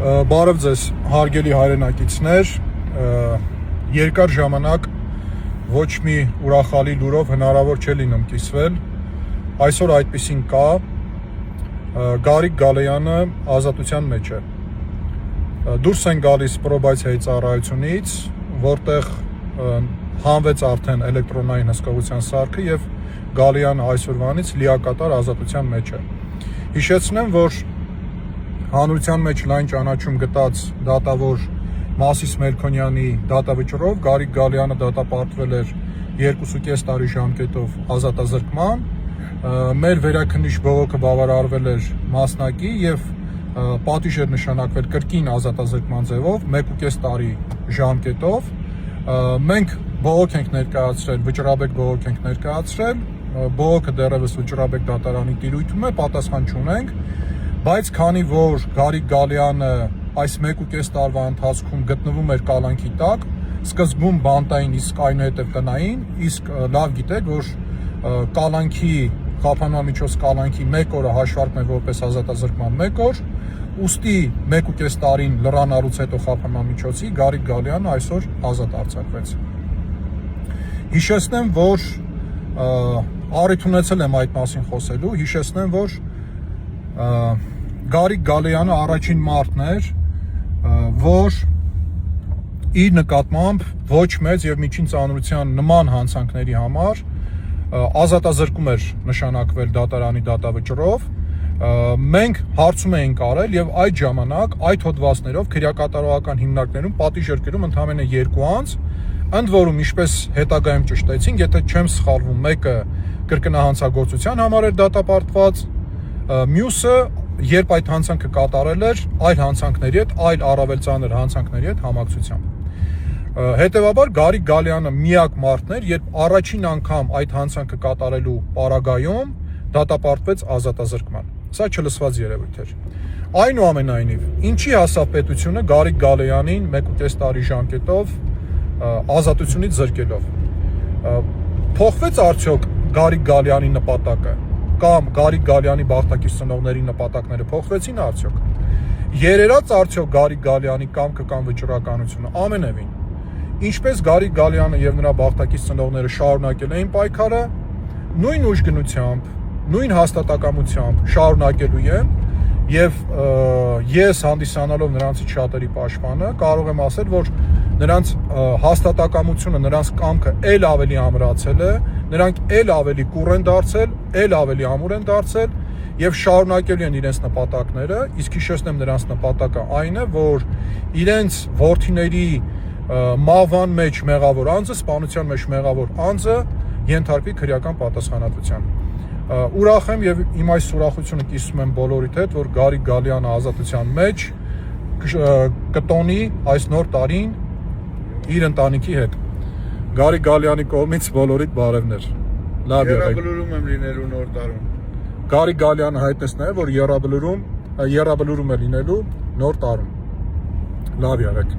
Բարև ձեզ, հարգելի հայրենակիցներ, երկար ժամանակ ոչ մի ուրախալի լուրով հնարավոր չէ լինում կիսվել, այսօր այդպիսին կա, Գարիկ Գալեյանը ազատության մեջ է, դուրս են գալիս պրոբացիայի ծառայությունից, որտեղ հանվեց արդեն էլեկտրոնային հսկողության սարքը և Գալեյանը այսօրվանից լիակատար ազատության մեջ է, հիշեցնեմ, որ հանրության մեջ լայն ճանաչում գտած դատավոր Մասիս Մելքոնյանի դատավճռով Գարիկ Գալեյանը դատապարտվել էր 2.5 տարի ժամկետով ազատազրկման, մեր վերաքննիչ բողոքը բավարարվել էր մասնակի և պատիժ էր նշանակվել կրկին ազատազրկման ձևով 1.5 տարի ժամկետով, մենք բողոք ենք ներկայացրել, վճռաբեկ բողոք ենք ներկայացրել, բողոքը դեռևս վճռաբեկ դատարանի տիրույթում է, պատասխան չունենք, բայց քանի որ Գարիկ Գալեյանը այս 1.5 տարվա ընթացքում գտնվում էր կալանքի տակ, սկզբում բանտային, իսկ այնուհետև տնային, իսկ լավ գիտեք, որ կալանքի, խափանամիջոց կալանքի 1 օրը հաշվարկվում է որպես ազատազրկման 1 օր, ուստի 1.5 տարին լրանալուց հետո խափանամիջոցի Գարիկ Գալեյանը այսօր ազատ արձակվեց։ Հիշեցնեմ, որ առիթ ունեցել եմ այդ մասին խոսելու, հիշեցնեմ, որ Գարիկ Գալեյանը առաջին մարդն էր, որ իր նկատմամբ ոչ մեծ և միջին ծանրության նման հանցանքների համար ազատազրկում էր նշանակվել դատարանի դատավճռով, մենք հարցում էինք արել և այդ ժամանակ այդ հոդվածներով քրեակատարողական հիմնարկներում պատիժ էր կրում ընդամենը 2 անձ, ընդ որում ինչպես հետագայում ճշտեցինք, եթե չեմ սխալվում, մեկը կրկնահանցագործության համար էր դատապարտված, մյուսը երբ այդ հանցանքը կատարել էր այլ հանցանքների հետ, այլ առավել ծանր հանցանքների հետ համակցությամբ։ Հետևաբար Գարիկ Գալեյանը միակ մարդն էր, երբ առաջին անգամ այդ հանցանքը կատարելու պարագայում դատապարտվեց ազատազրկման։ Սա չլսված երևույթ էր։ Այնուամենայնիվ, ինչի հասավ պետությունը Գարիկ Գալեյանին 1.5 տարի ժամկետով ազատությունից զրկելով։ Փոխվեց արդյոք Գարիկ Գալեյանի նպատակը կամ Գարիկ Գալեյանի բաղթակից ծնողների նպատակները փոխվեցին արդյոք։ Երերաց արդյոք Գարիկ Գալեյանի կամքը կամ վճռականությունը, ամենևին։ Ինչպես Գարիկ Գալեյանը և նրա բաղթակից ծնողները շարունակել էին պայքարը, նույն ուժգնությամբ, նույն հաստատակամությամբ շարունակելու են և ես հանդիսանալով նրանցից շատերի պաշտպանը կարող եմ ասել, որ նրանց հաստատակամությունը, նրանց կամքը էլ ավելի ամրացել է, նրանք էլ ավելի կուռ են դարձել, էլ ավելի ամուր են դարձել և շարունակելու են իրենց նպատակները, իսկ հիշեցնեմ նրանց նպատակը այն է, որ իրենց որդիների մահվան մեջ մեղավոր անձը, սպանության մեջ մեղավոր անձը ենթարկվի քրեական պատասխանատվության։ Ուրախ եմ և իմ այս ուրախությունը կիսում եմ բոլորիդ հետ, որ Գարիկ Գալեյանը ազատության մեջ կտոնի այս նոր տարին իր ընտանիքի հետ։ Գարիկ Գալեյանի կողմից բոլորիդ բարևներ։ Լավ եղեք։ Եռաբլուրում եմ լինելու նոր տարում։ Գարիկ Գալեյանը հայտնեց նաև, որ եռաբլուրում է լինելու նոր տարում։ Լավ եղեք։